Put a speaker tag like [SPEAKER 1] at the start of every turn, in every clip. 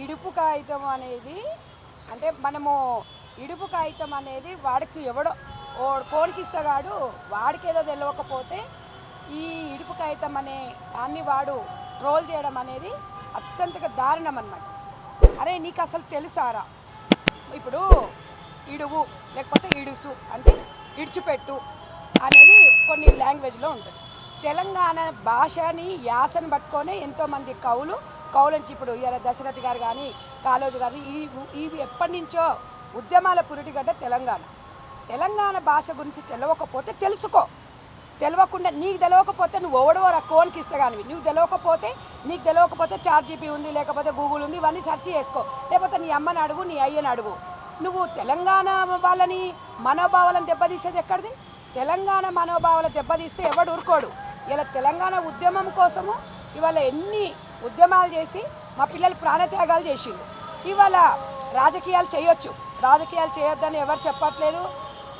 [SPEAKER 1] ఇడుపు కాగితం అనేది అంటే మనము ఇడుపు కాగితం అనేది వాడికి ఎవడో కోనికిస్తగాడు వాడికేదో తెలియకపోతే ఈ ఇడుపు కాగితం అనే దాన్ని వాడు ట్రోల్ చేయడం అనేది అత్యంతగా దారుణం అన్నమాట. అరే నీకు అసలు తెలుసారా, ఇప్పుడు ఇడువు లేకపోతే ఇడుసు అంటే ఇడిచిపెట్టు అనేది కొన్ని లాంగ్వేజ్లో ఉంటుంది. తెలంగాణ భాషని యాసను పట్టుకొని ఎంతోమంది కవుల నుంచి ఇప్పుడు ఇవాళ దశరథి గారు కానీ కాళోజు గారు ఇవి ఎప్పటి నుంచో ఉద్యమాల పురిటిగడ్డ తెలంగాణ భాష గురించి తెలియకపోతే తెలుసుకో. తెలియకుండా నీకు తెలియకపోతే నువ్వు ఓడవరా కోన్కి ఇస్తే కానీ నీకు తెలియకపోతే చార్జీపీ ఉంది, లేకపోతే గూగుల్ ఉంది, ఇవన్నీ సెర్చ్ చేసుకో. లేకపోతే నీ అమ్మని అడుగు, నీ అయ్యని అడుగు. నువ్వు తెలంగాణ వాళ్ళని మనోభావాలను దెబ్బతీసేది ఎక్కడిది? తెలంగాణ మనోభావాలు దెబ్బతీస్తే ఎవడు ఊరుకోడు. ఇలా తెలంగాణ ఉద్యమం కోసము ఇవాళ ఎన్ని ఉద్యమాలు చేసి మా పిల్లలు ప్రాణత్యాగాలు చేసిండు. ఇవాళ రాజకీయాలు చేయొద్దని ఎవరు చెప్పట్లేదు.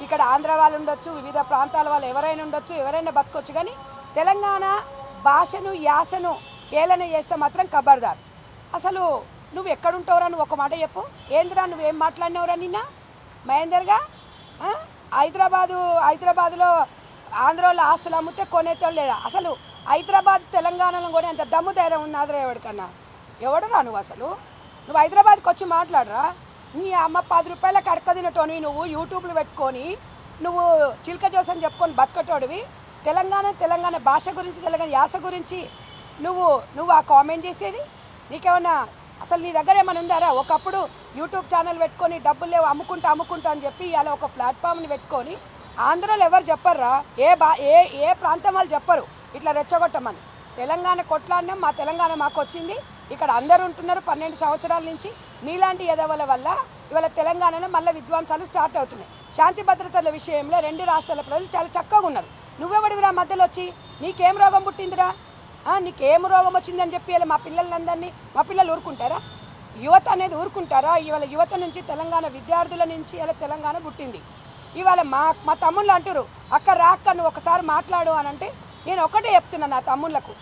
[SPEAKER 1] ఇక్కడ ఆంధ్ర వాళ్ళు ఉండొచ్చు, వివిధ ప్రాంతాల వాళ్ళు ఎవరైనా ఉండొచ్చు, ఎవరైనా బతకొచ్చు. కానీ తెలంగాణ భాషను యాసను హేళన చేస్తే మాత్రం ఖబర్దార్. అసలు నువ్వు ఎక్కడుంటావురా? నువ్వు ఒక మాట చెప్పు. ఏందిరా నువ్వేం మాట్లాడినవురా? నిన్న మహేందర్గా హైదరాబాదులో ఆంధ్రాలో ఆస్తులు అమ్మితే కొనేతో లేదా? అసలు హైదరాబాద్ తెలంగాణలో కొని అంత దమ్ము ధైర్యం ఉన్నదిరా ఎవరికన్నా? ఎవడరా నువ్వు? నువ్వు హైదరాబాద్కి వచ్చి మాట్లాడరా? నీ అమ్మ 10 రూపాయలకు అడక తినటోనివి నువ్వు యూట్యూబ్లు పెట్టుకొని నువ్వు చిలక జోసని చెప్పుకొని బతకటోడివి. తెలంగాణ భాష గురించి తెలంగాణ యాస గురించి నువ్వు ఆ కామెంట్ చేసేది నీకేమన్నా అసలు నీ దగ్గర ఏమైనా ఉందారా? ఒకప్పుడు యూట్యూబ్ ఛానల్ పెట్టుకొని డబ్బులు లేవు అమ్ముకుంటా అని చెప్పి ఇలా ఒక ప్లాట్ఫామ్ని పెట్టుకొని ఆంధ్రలో ఎవరు చెప్పర్రా? ఏ ప్రాంతం వాళ్ళు చెప్పరు ఇట్లా రెచ్చగొట్టమని. తెలంగాణ కొట్లాడినాం, మా తెలంగాణ మాకు వచ్చింది, ఇక్కడ అందరూ ఉంటున్నారు 12 సంవత్సరాల నుంచి. నీలాంటి ఎదవల వల్ల ఇవాళ తెలంగాణలో మళ్ళీ విధ్వంసాలు స్టార్ట్ అవుతున్నాయి. శాంతి భద్రతల విషయంలో 2 రాష్ట్రాల ప్రజలు చాలా చక్కగా ఉన్నారు. నువ్వెవడివిరా మధ్యలో వచ్చి? నీకేం రోగం పుట్టిందిరా? నీకేం రోగం వచ్చిందని చెప్పి ఇలా మా పిల్లలు ఊరుకుంటారా? యువత అనేది ఊరుకుంటారా? ఇవాళ యువత నుంచి తెలంగాణ విద్యార్థుల నుంచి ఇలా తెలంగాణ పుట్టింది. ఇవాళ మా తమ్ముళ్ళు అంటారు అక్క రాక్క నువ్వు ఒకసారి మాట్లాడు అని అంటే నేను ఒకటే చెప్తున్నాను నా తమ్ముళ్ళకు,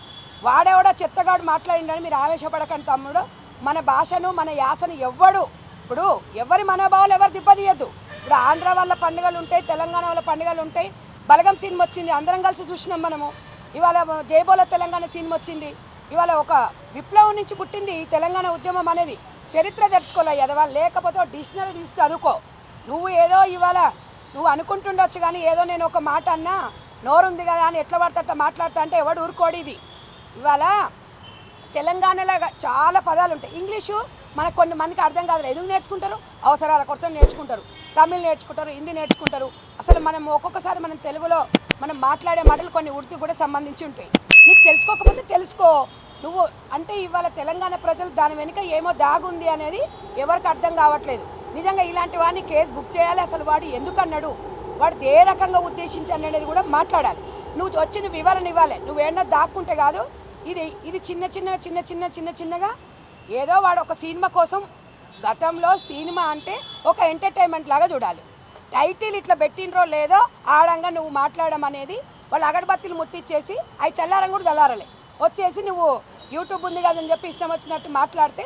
[SPEAKER 1] వాడెవడో చెత్తగాడు మాట్లాడిండని మీరు ఆవేశపడకండి తమ్ముడు. మన భాషను మన యాసను ఇప్పుడు ఎవరి మనోభావాలు ఎవరు దెబ్బతీయద్దు. ఇప్పుడు ఆంధ్ర వాళ్ళ పండుగలు ఉంటాయి, తెలంగాణ వాళ్ళ పండుగలు ఉంటాయి. బలగం సినిమా వచ్చింది, అందరం కలిసి చూసినాం మనము. ఇవాళ జైబోలో తెలంగాణ సినిమా వచ్చింది. ఇవాళ ఒక విప్లవం నుంచి పుట్టింది ఈ తెలంగాణ ఉద్యమం అనేది. చరిత్ర తెలుసుకోలే ఎదవా, లేకపోతే డిక్షనరీ తీసి చదువుకో. నువ్వు ఏదో ఇవాళ నువ్వు అనుకుంటుండొచ్చు కానీ ఏదో నేను ఒక మాట అన్నా నోరుంది కదా అని ఎట్లా పడతా మాట్లాడతా అంటే ఎవడు ఊరుకోడు. ఇది ఇవాళ తెలంగాణలో చాలా పదాలు ఉంటాయి. ఇంగ్లీషు మనకు కొంతమందికి అర్థం కాదు. ఎందుకు నేర్చుకుంటారు? అవసరాల కోసం నేర్చుకుంటారు. తమిళ్ నేర్చుకుంటారు, హిందీ నేర్చుకుంటారు. అసలు మనం ఒక్కొక్కసారి మనం తెలుగులో మనం మాట్లాడే మాటలు కొన్ని ఉర్దూ కూడా సంబంధించి ఉంటాయి. నీకు తెలుసుకోకపోతే తెలుసుకో. నువ్వు అంటే ఇవాళ తెలంగాణ ప్రజలు దాని వెనుక ఏమో దాగుంది అనేది ఎవరికి అర్థం కావట్లేదు. నిజంగా ఇలాంటి వాడిని కేసు బుక్ చేయాలి. అసలు వాడు ఎందుకు అన్నాడు, వాడు ఏ రకంగా ఉద్దేశించాను అనేది కూడా మాట్లాడాలి. నువ్వు వచ్చిన వివరణ ఇవ్వాలి. నువ్వేమో దాక్కుంటే కాదు. ఇది చిన్నగా ఏదో వాడు ఒక సినిమా కోసం, గతంలో సినిమా అంటే ఒక ఎంటర్టైన్మెంట్ లాగా చూడాలి. టైటిల్ ఇట్లా పెట్టినరో లేదో ఆడంగా నువ్వు మాట్లాడడం అనేది వాళ్ళు అగరబత్తిలు ముట్టించేసి అవి చల్లారం కూడా చల్లారలే వచ్చేసి నువ్వు యూట్యూబ్ ఉంది కదని చెప్పి ఇష్టం వచ్చినట్టు మాట్లాడితే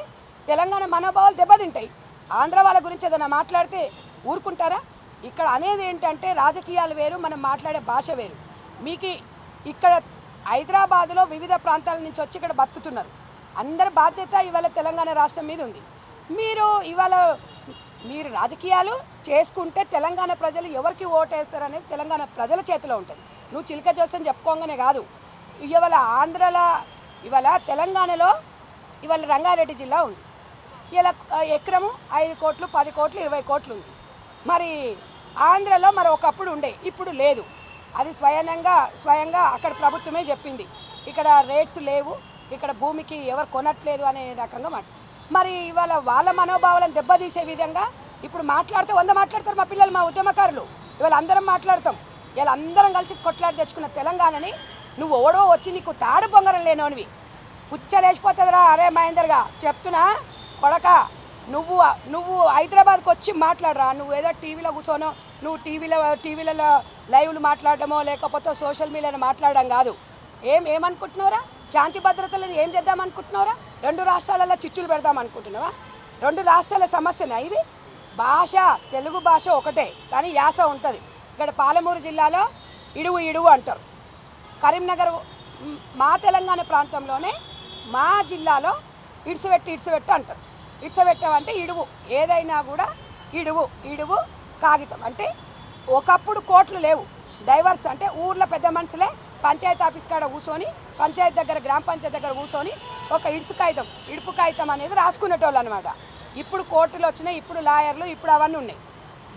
[SPEAKER 1] తెలంగాణ మనోభావాలు దెబ్బతింటాయి. ఆంధ్ర వాళ్ళ గురించి ఏదైనా మాట్లాడితే ఊరుకుంటారా? ఇక్కడ అనేది ఏంటంటే రాజకీయాలు వేరు, మనం మాట్లాడే భాష వేరు. మీకు ఇక్కడ హైదరాబాదులో వివిధ ప్రాంతాల నుంచి వచ్చి ఇక్కడ బతుకుతున్నారు. అందరి బాధ్యత ఇవాళ తెలంగాణ రాష్ట్రం మీద ఉంది. మీరు రాజకీయాలు చేసుకుంటే తెలంగాణ ప్రజలు ఎవరికి ఓటేస్తారు అనేది తెలంగాణ ప్రజల చేతిలో ఉంటుంది. నువ్వు చిలక జోసని చెప్పుకోగానే కాదు. ఇవాళ తెలంగాణలో ఇవాళ రంగారెడ్డి జిల్లా ఉంది. ఇలా ఎకరము 5 కోట్లు 10 కోట్లు 20 కోట్లు ఉంది. మరి ఆంధ్రలో మరి ఒకప్పుడు ఉండే, ఇప్పుడు లేదు. అది స్వయంగా అక్కడ ప్రభుత్వమే చెప్పింది. ఇక్కడ రేట్స్ లేవు, ఇక్కడ భూమికి ఎవరు కొనట్లేదు అనే రకంగా మరి ఇవాళ వాళ్ళ మనోభావాలను దెబ్బతీసే విధంగా ఇప్పుడు మాట్లాడితే 100 మాట్లాడతారు మా పిల్లలు, మా ఉద్యమకారులు. ఇవాళ అందరం మాట్లాడతాం. ఇలా అందరం కలిసి కొట్లాడి తెచ్చుకున్న తెలంగాణని నువ్వు ఓడో వచ్చి నీకు తాడు పొంగరం లేనోనివి పుచ్చలేసిపోతుందిరా. అరే మహేందర్గా చెప్తున్నా కొడక, నువ్వు హైదరాబాద్కి వచ్చి మాట్లాడరా. నువ్వు ఏదో టీవీలో కూర్చోనో నువ్వు టీవీలలో లైవ్లు మాట్లాడడమో లేకపోతే సోషల్ మీడియాలో మాట్లాడడం కాదు. ఏమనుకుంటున్నావురా? శాంతి భద్రతలను ఏం చేద్దామనుకుంటున్నావురా? రెండు రాష్ట్రాలలో చిచ్చులు పెడదాం అనుకుంటున్నావా? రెండు రాష్ట్రాల సమస్యనా ఇది? భాష తెలుగు భాష ఒకటే, కానీ యాస ఉంటుంది. ఇక్కడ పాలమూరు జిల్లాలో ఇడువు ఇడువు అంటారు. కరీంనగర్ మా తెలంగాణ ప్రాంతంలోనే మా జిల్లాలో ఇడ్సబెట్టు అంటారు. ఇడ్సబెట్టం అంటే ఇడువు, ఏదైనా కూడా ఇడువు ఇడువు కాగితం అంటే. ఒకప్పుడు కోట్లు లేవు, డైవర్స్ అంటే ఊర్లో పెద్ద మనుషులే పంచాయతీ ఆఫీస్ కాడ కూర్చొని, పంచాయతీ దగ్గర గ్రామ పంచాయతీ దగ్గర కూర్చొని ఒక ఇడుపు కాగితం అనేది రాసుకునేటోళ్ళు అనమాట. ఇప్పుడు కోర్టులు వచ్చినాయి, ఇప్పుడు లాయర్లు, ఇప్పుడు అవన్నీ ఉన్నాయి.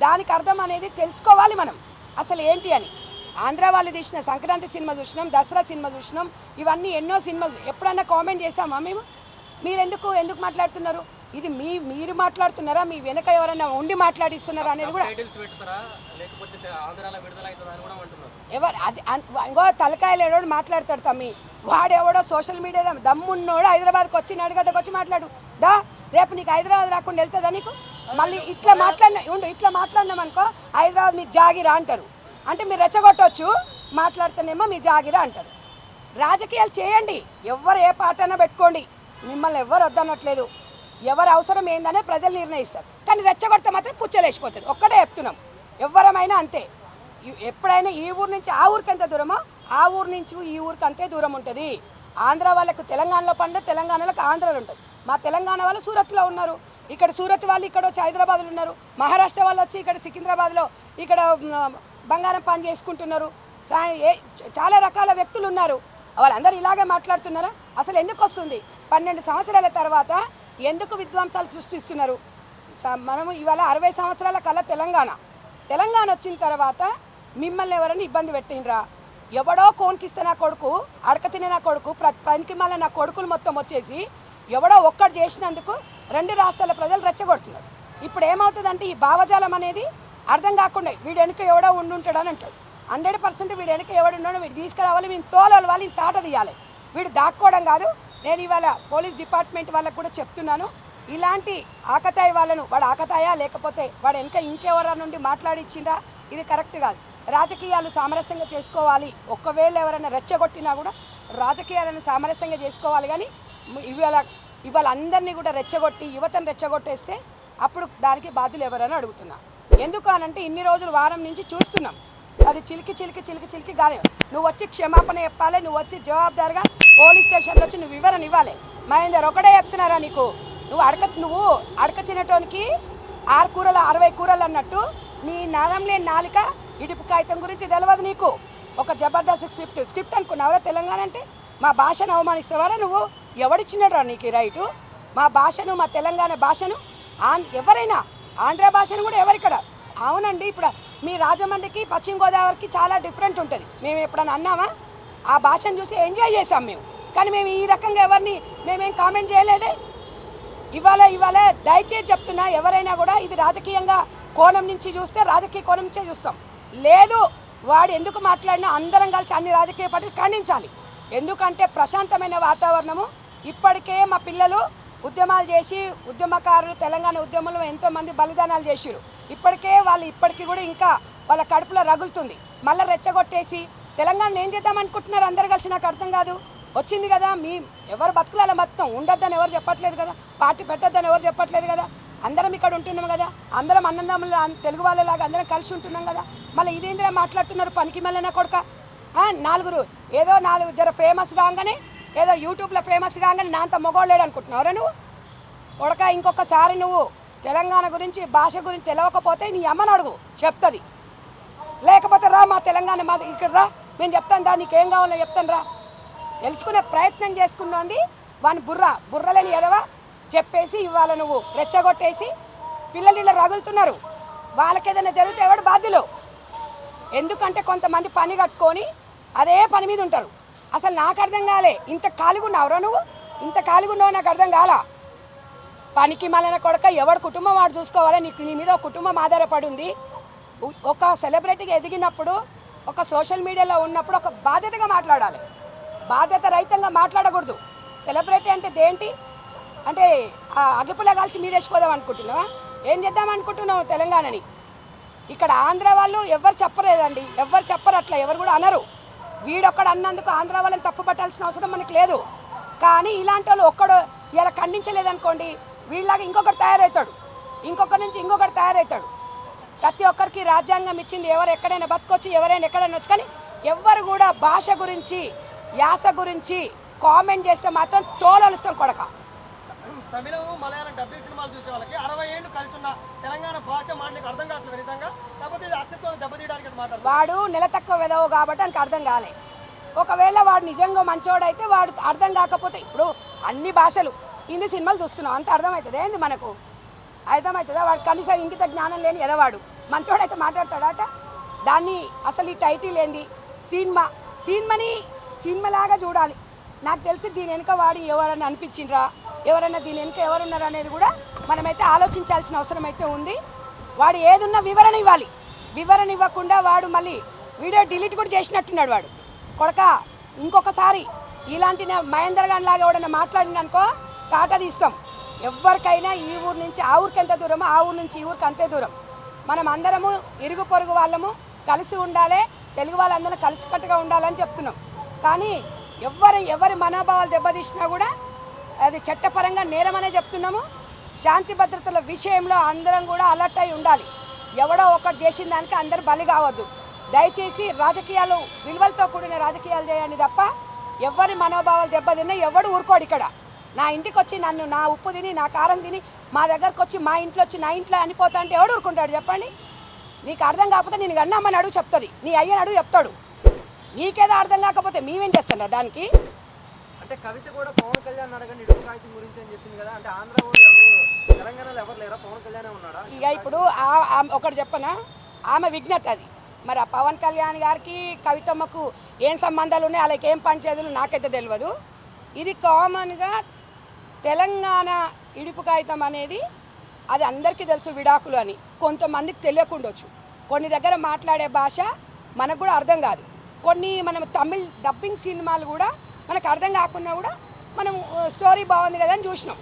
[SPEAKER 1] దానికి అర్థం అనేది తెలుసుకోవాలి మనం అసలు ఏంటి అని. ఆంధ్ర వాళ్ళు తీసిన సంక్రాంతి సినిమా చూసినాం, దసరా సినిమా చూసినాం, ఇవన్నీ ఎన్నో సినిమాలు. ఎప్పుడన్నా కామెంట్ చేసామా మేము? మీరు ఎందుకు మాట్లాడుతున్నారు? ఇది మీరు మాట్లాడుతున్నారా, మీ వెనక ఎవరైనా ఉండి మాట్లాడిస్తున్నారా అనేది కూడా ఎవరు అది ఇంకో తలకాయలు ఎవడో మాట్లాడతాడు తమ్మి. వాడెవడో సోషల్ మీడియాలో దమ్మున్నోడు హైదరాబాద్కి వచ్చి నడిగడ్డకు వచ్చి మాట్లాడు దా, రేపు నీకు హైదరాబాద్ రాకుండా వెళ్తుందా నీకు? మళ్ళీ ఇట్లా మాట్లాడినాం అనుకో, హైదరాబాద్ మీ జాగిరా అంటారు. అంటే మీరు రెచ్చగొట్టవచ్చు, మాట్లాడితేనేమో మీ జాగిరా అంటారు. రాజకీయాలు చేయండి, ఎవరు ఏ పాటైనా పెట్టుకోండి, మిమ్మల్ని ఎవరు వద్దనట్లేదు. ఎవరు అవసరం ఏందనే ప్రజలు నిర్ణయిస్తారు. కానీ రెచ్చగొడితే మాత్రం పుచ్చలేసిపోతుంది. ఒక్కటే చెప్తున్నాం, ఎవరమైనా అంతే. ఎప్పుడైనా ఈ ఊరు నుంచి ఆ ఊరికి ఎంత దూరమో, ఆ ఊరు నుంచి ఈ ఊరికి అంతే దూరం ఉంటుంది. ఆంధ్ర వాళ్ళకు తెలంగాణలో పండు, తెలంగాణలోకి ఆంధ్రలో ఉంటుంది. మా తెలంగాణ వాళ్ళు సూరత్లో ఉన్నారు, ఇక్కడ సూరత్ వాళ్ళు ఇక్కడ వచ్చి హైదరాబాద్లో ఉన్నారు, మహారాష్ట్ర వాళ్ళు వచ్చి ఇక్కడ సికింద్రాబాద్లో ఇక్కడ బంగారం పని చేసుకుంటున్నారు. చాలా రకాల వ్యక్తులు ఉన్నారు. వాళ్ళందరూ ఇలాగే మాట్లాడుతున్నారా? అసలు ఎందుకు వస్తుంది? 12 సంవత్సరాల తర్వాత ఎందుకు విధ్వంసాలు సృష్టిస్తున్నారు? మనము ఇవాళ 60 సంవత్సరాల కల్లా తెలంగాణ వచ్చిన తర్వాత మిమ్మల్ని ఎవరైనా ఇబ్బంది పెట్టినరా? ఎవడో కోన్కిస్తే నా కొడుకు, అడక తినే నా కొడుకు, పనికి మళ్ళీ నా కొడుకులు మొత్తం వచ్చేసి ఎవడో ఒక్కడు చేసినందుకు 2 రాష్ట్రాల ప్రజలు రెచ్చగొడుతున్నారు. ఇప్పుడు ఏమవుతుందంటే ఈ భావజాలం అనేది అర్థం కాకుండా వీడు వెనుక ఎవడో ఉండుంటాడని అంటాడు. 100% వీడు వెనుక ఎవడున్నాడో వీడు తీసుకురావాలి, మేము తోలాలి, వాళ్ళని తాట తీయాలి. వీడు దాక్కోవడం కాదు. నేను ఇవాళ పోలీస్ డిపార్ట్మెంట్ వాళ్ళకు కూడా చెప్తున్నాను, ఇలాంటి ఆకతాయి వాళ్ళను, వాడు ఆకతాయా లేకపోతే వాడు వెనుక ఇంకెవరా నుండి మాట్లాడిచ్చిందా, ఇది కరెక్ట్ కాదు. రాజకీయాలు సామరస్యంగా చేసుకోవాలి. ఒకవేళ ఎవరైనా రెచ్చగొట్టినా కూడా రాజకీయాలను సామరస్యంగా చేసుకోవాలి. కానీ ఇవాళ అందరినీ కూడా రెచ్చగొట్టి యువతను రెచ్చగొట్టేస్తే అప్పుడు దానికి బాధ్యులు ఎవరైనా అడుగుతున్నా. ఎందుకు అనంటే ఇన్ని రోజులు వారం నుంచి చూస్తున్నాం, అది చిలికి కానీ నువ్వు వచ్చి క్షమాపణ చెప్పాలి, నువ్వు వచ్చి జవాబుదారుగా పోలీస్ స్టేషన్లో వచ్చి నువ్వు వివరణ ఇవ్వాలి. మహేందర్ ఒకటే చెప్తున్నారా నీకు? నువ్వు అడక తినటానికి 6 కూరలు 60 కూరలు అన్నట్టు నీ నరం లేని నాలిక ఇడుపు కాగితం గురించి తెలియదు నీకు. ఒక జబర్దస్త్ స్క్రిప్ట్ అనుకున్నావరా తెలంగాణ అంటే? మా భాషను అవమానిస్తావారా నువ్వు? ఎవడిచ్చినట్రా నీకు రైటు? మా భాషను, మా తెలంగాణ భాషను, ఎవరైనా ఆంధ్ర భాషను కూడా ఎవరిక్కడ? అవునండి, ఇప్పుడు మీ రాజమండ్రికి పశ్చిమ గోదావరికి చాలా డిఫరెంట్ ఉంటుంది. మేము ఎప్పుడన్నా అన్నామా? ఆ భాషను చూసి ఎంజాయ్ చేసాం మేము. కానీ మేము ఈ రకంగా మేమేం కామెంట్ చేయలేదే. ఇవాళ దయచేసి చెప్తున్నా, ఎవరైనా కూడా ఇది రాజకీయంగా కోణం నుంచి చూస్తే రాజకీయ కోణం నుంచే చూస్తాం. లేదు, వాడు ఎందుకు మాట్లాడినా అందరం కలిసి అన్ని రాజకీయ పార్టీలు ఖండించాలి. ఎందుకంటే ప్రశాంతమైన వాతావరణము. ఇప్పటికే మా పిల్లలు ఉద్యమాలు చేసి, ఉద్యమకారులు తెలంగాణ ఉద్యమంలో ఎంతోమంది బలిదానాలు చేసిరు. ఇప్పటికీ కూడా ఇంకా వాళ్ళ కడుపులో రగులుతుంది. మళ్ళీ రెచ్చగొట్టేసి తెలంగాణను ఏం చేద్దామనుకుంటున్నారు అందరు కలిసి? నాకు అర్థం కాదు. వచ్చింది కదా, ఎవరు బతుకులు బతుకుతాం, ఉండొద్దని ఎవరు చెప్పట్లేదు కదా, పార్టీ పెట్టొద్దని ఎవరు చెప్పట్లేదు కదా, అందరం ఇక్కడ ఉంటున్నాం కదా, అందరం అన్నదమ్ములు తెలుగు వాళ్ళలాగా అందరం కలిసి ఉంటున్నాం కదా. మళ్ళీ ఇదేంద్రా మాట్లాడుతున్నారు పనికి మళ్ళీ నా కొడుక? 4 జర ఫేమస్ కాగానే, ఏదో యూట్యూబ్లో ఫేమస్ కాగానే నా అంత మొగోళ్ళేడు అనుకుంటున్నావురా నువ్వు కొడక? ఇంకొకసారి నువ్వు తెలంగాణ గురించి, భాష గురించి తెలియకపోతే నీ అమ్మని అడుగు, చెప్తుంది. లేకపోతే రా మా తెలంగాణ మా ఇక్కడ రా, మేము చెప్తాను రా, నీకేం కావాలో చెప్తాను రా. తెలుసుకునే ప్రయత్నం చేసుకున్నాండి. వాని బుర్రలేని ఎదవా చెప్పేసి ఇవాళ నువ్వు రెచ్చగొట్టేసి పిల్లలు ఇలా రగులుతున్నారు. వాళ్ళకి ఏదైనా జరిగితే ఎవడు బాధ్యులు? ఎందుకంటే కొంతమంది పని కట్టుకొని అదే పని మీద ఉంటారు. అసలు నాకు అర్థం కాలే, ఇంత ఖాళీగా ఉన్నావురా నువ్వు? ఇంత ఖాళీగా ఉన్నావు నాకు అర్థం కాలా. పనికి మళ్ళీ కొడక ఎవడు కుటుంబం వాడు చూసుకోవాలి. నీ మీద ఒక కుటుంబం ఆధారపడి ఉంది. ఒక సెలబ్రిటీగా ఎదిగినప్పుడు, ఒక సోషల్ మీడియాలో ఉన్నప్పుడు ఒక బాధ్యతగా మాట్లాడాలి, బాధ్యత రహితంగా మాట్లాడకూడదు. సెలబ్రిటీ అంటే దేంటి అంటే అగిపులా కలిసి మీదేసిపోదాం అనుకుంటున్నావా? ఏం చేద్దాం అనుకుంటున్నావు తెలంగాణని? ఇక్కడ ఆంధ్ర వాళ్ళు ఎవరు చెప్పలేదండి, ఎవరు చెప్పరు, అట్లా ఎవరు కూడా అనరు. వీడొక్కడ అన్నందుకు ఆంధ్ర వాళ్ళని తప్పు పట్టాల్సిన అవసరం మనకు లేదు. కానీ ఇలాంటి వాళ్ళు ఒక్కడు ఇలా ఖండించలేదనుకోండి, వీళ్ళలాగా ఇంకొకటి తయారవుతాడు, ఇంకొకరి నుంచి ఇంకొకటి తయారవుతాడు. ప్రతి ఒక్కరికి రాజ్యాంగం ఇచ్చింది, ఎవరు ఎక్కడైనా బతకొచ్చు, ఎవరైనా ఎక్కడైనా వచ్చు. కానీ ఎవ్వరు కూడా భాష గురించి యాస గురించి కామెంట్ చేస్తే మాత్రం తోలలుస్తాం కొడక.
[SPEAKER 2] తమిళం మలయాళం డబ్బింగ్ సినిమాలు చూసే వాళ్ళకి 60 ఏళ్ళు కలిసి ఉన్న తెలంగాణ భాష మాటలకు అర్థం కావట్లేదు నిజంగా. కాకపోతే ఇది అస్తిత్వాన్ని దెబ్బతీయడానికి మాట్లాడు.
[SPEAKER 1] వాడు నెల తక్కువ వెదవు కాబట్టి ఆయనకు అర్థం కాలే. ఒకవేళ వాడు నిజంగా మంచోడైతే వాడు అర్థం కాకపోతే, ఇప్పుడు అన్ని భాషలు హిందీ సినిమాలు చూస్తున్నాం, అంత అర్థమవుతుంది ఏంది మనకు? అర్థమవుతుందా? వాడు కనీసం ఇంకిత జ్ఞానం లేని ఎదవాడు మంచోడైతే మాట్లాడతాడట. దాన్ని అసలు ఈ టైటిల్ ఏంది? సినిమాని సినిమాలాగా చూడాలి. నాకు తెలిసి దీని వెనుక వాడు ఎవరైనా అనిపించిండ్రా, ఎవరైనా దీని వెనుక ఎవరున్నారు అనేది కూడా మనమైతే ఆలోచించాల్సిన అవసరం అయితే ఉంది. వాడు ఏదున్నా వివరణ ఇవ్వాలి. వివరణ ఇవ్వకుండా వాడు మళ్ళీ వీడియో డిలీట్ కూడా చేసినట్టున్నాడు వాడు. కొడక ఇంకొకసారి ఇలాంటి మహేందర్ గారి లాగా ఎవడన్నా మాట్లాడిననుకో కాట తీస్తాం. ఎవరికైనా ఈ ఊరు నుంచి ఆ ఊరికి ఎంత దూరమో ఆ ఊరు నుంచి ఈ ఊరికి అంతే దూరం. మనం అందరము ఇరుగు పొరుగు వాళ్ళము కలిసి ఉండాలి, తెలుగు వాళ్ళందరూ కలిసికట్టుగా ఉండాలని చెప్తున్నాం. కానీ ఎవరి మనోభావాలు దెబ్బతీసినా కూడా అది చట్టపరంగా నేరమనే చెప్తున్నాము. శాంతి భద్రతల విషయంలో అందరం కూడా అలర్ట్ అయి ఉండాలి. ఎవడో ఒకటి చేసిన దానికి అందరు బలి కావద్దు. దయచేసి రాజకీయాలు విలువలతో కూడిన రాజకీయాలు చేయండి తప్ప ఎవరి మనోభావాలు దెబ్బతిన్నా ఎవడు ఊరుకోడు. ఇక్కడ నా ఇంటికి వచ్చి నన్ను నా ఉప్పు తిని నా కారం తిని మా దగ్గరకు వచ్చి మా ఇంట్లో వచ్చి నా ఇంట్లో అనిపోతా అంటే ఎవడు ఊరుకుంటాడు చెప్పండి? నీకు అర్థం కాకపోతే నేను అన్నమ్మని అడుగు చెప్తుంది, నీ అయ్యని అడుగు చెప్తాడు. నీకేదో అర్థం కాకపోతే మేమేం చేస్తాడా దానికి?
[SPEAKER 2] అంటే కవిత కూడా పవన్ కళ్యాణ్ అడగండి ఇడుపు కాగితం గురించి అని చెప్పింది కదా. అంటే ఆంధ్ర వాళ్ళు ఎవరు, తెలంగాణలో ఎవరు లేరా? పవన్ కళ్యాణ్ ఉన్నాడా?
[SPEAKER 1] ఇక ఇప్పుడు ఒకటి చెప్పనా, ఆమె విజ్ఞత అది. మరి ఆ పవన్ కళ్యాణ్ గారికి కవితమ్మకు ఏం సంబంధాలు ఉన్నాయి, వాళ్ళకి ఏం పంచేదులు నాకైతే తెలియదు. ఇది కామన్గా తెలంగాణ ఇడుపు కాగితం అనేది అది అందరికీ తెలుసు, విడాకులు అని. కొంతమందికి తెలియకుండొచ్చు. కొన్ని దగ్గర మాట్లాడే భాష మనకు కూడా అర్థం కాదు. కొన్ని మనం తమిళ్ డబ్బింగ్ సినిమాలు కూడా మనకు అర్థం కాకుండా కూడా మనం స్టోరీ బాగుంది కదా అని చూసినాం,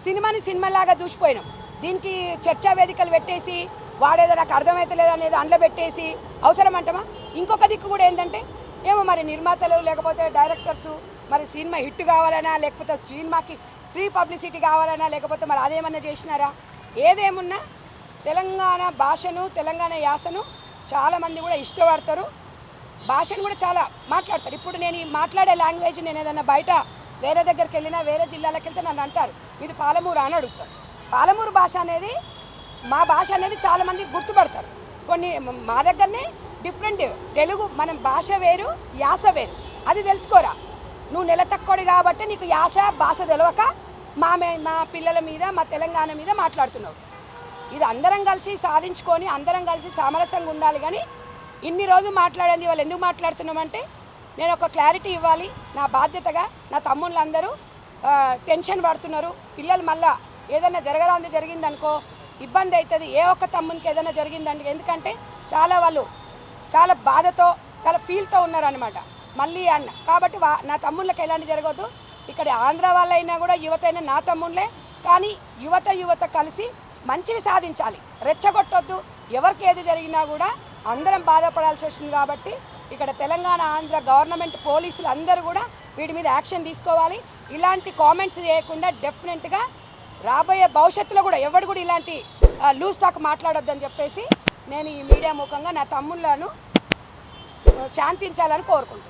[SPEAKER 1] సినిమాని సినిమాలాగా చూసిపోయినాం. దీనికి చర్చా వేదికలు పెట్టేసి వాడేదో నాకు అర్థమవుతలేదు అనేది అండ్ల పెట్టేసి అవసరం అంటమా? ఇంకొక దిక్కు కూడా ఏంటంటే ఏమో మరి నిర్మాతలు లేకపోతే డైరెక్టర్సు మరి సినిమా హిట్ కావాలనా, లేకపోతే సినిమాకి ఫ్రీ పబ్లిసిటీ కావాలనా, లేకపోతే మరి అదేమన్నా చేసినారా? ఏదేమున్నా తెలంగాణ భాషను తెలంగాణ యాసను చాలామంది కూడా ఇష్టపడతారు, భాషను కూడా చాలా మాట్లాడతారు. ఇప్పుడు నేను ఈ మాట్లాడే లాంగ్వేజ్ నేను ఏదైనా బయట వేరే దగ్గరికి వెళ్ళినా వేరే జిల్లాలకు వెళ్తే నన్ను అంటారు ఇది పాలమూరు అని అడుగుతారు. పాలమూరు భాష అనేది మా భాష అనేది చాలామంది గుర్తుపడతారు. కొన్ని మా దగ్గరనే డిఫరెంట్ తెలుగు, మనం భాష వేరు యాస వేరు, అది తెలుసుకోరా. నువ్వు నెల తక్కువడి కాబట్టి నీకు యాస భాష తెలియక మా పిల్లల మీద మా తెలంగాణ మీద మాట్లాడుతున్నావు. ఇది అందరం కలిసి సాధించుకొని అందరం కలిసి సామరస్యంగా ఉండాలి. కానీ ఇన్ని రోజులు మాట్లాడింది వాళ్ళు ఎందుకు మాట్లాడుతున్నామంటే నేను ఒక క్లారిటీ ఇవ్వాలి నా బాధ్యతగా. నా తమ్ముళ్ళందరూ టెన్షన్ పడుతున్నారు. పిల్లలు మళ్ళీ ఏదైనా జరగరాంది జరిగిందనుకో ఇబ్బంది అవుతుంది. ఏ ఒక్క తమ్మునికి ఏదైనా జరిగిందండి, ఎందుకంటే వాళ్ళు చాలా బాధతో చాలా ఫీల్తో ఉన్నారనమాట మళ్ళీ అన్న. కాబట్టి నా తమ్ముళ్ళకి ఎలాంటి జరగవద్దు. ఇక్కడ ఆంధ్ర వాళ్ళైనా కూడా యువత అయినా నా తమ్ముళ్ళే. కానీ యువత కలిసి మంచివి సాధించాలి, రెచ్చగొట్టొద్దు. ఎవరికి ఏది జరిగినా కూడా అందరం బాధపడాల్సి వస్తుంది. కాబట్టి ఇక్కడ తెలంగాణ ఆంధ్ర గవర్నమెంట్ పోలీసులు అందరూ కూడా వీటి మీద యాక్షన్ తీసుకోవాలి. ఇలాంటి కామెంట్స్ చేయకుండా డెఫినెట్గా రాబోయే భవిష్యత్తులో కూడా ఎవరు కూడా ఇలాంటి లూజ్ టాక్ మాట్లాడొద్దని చెప్పేసి నేను ఈ మీడియా ముఖంగా నా తమ్ముళ్ళను శాంతించాలని కోరుకుంటున్నాను.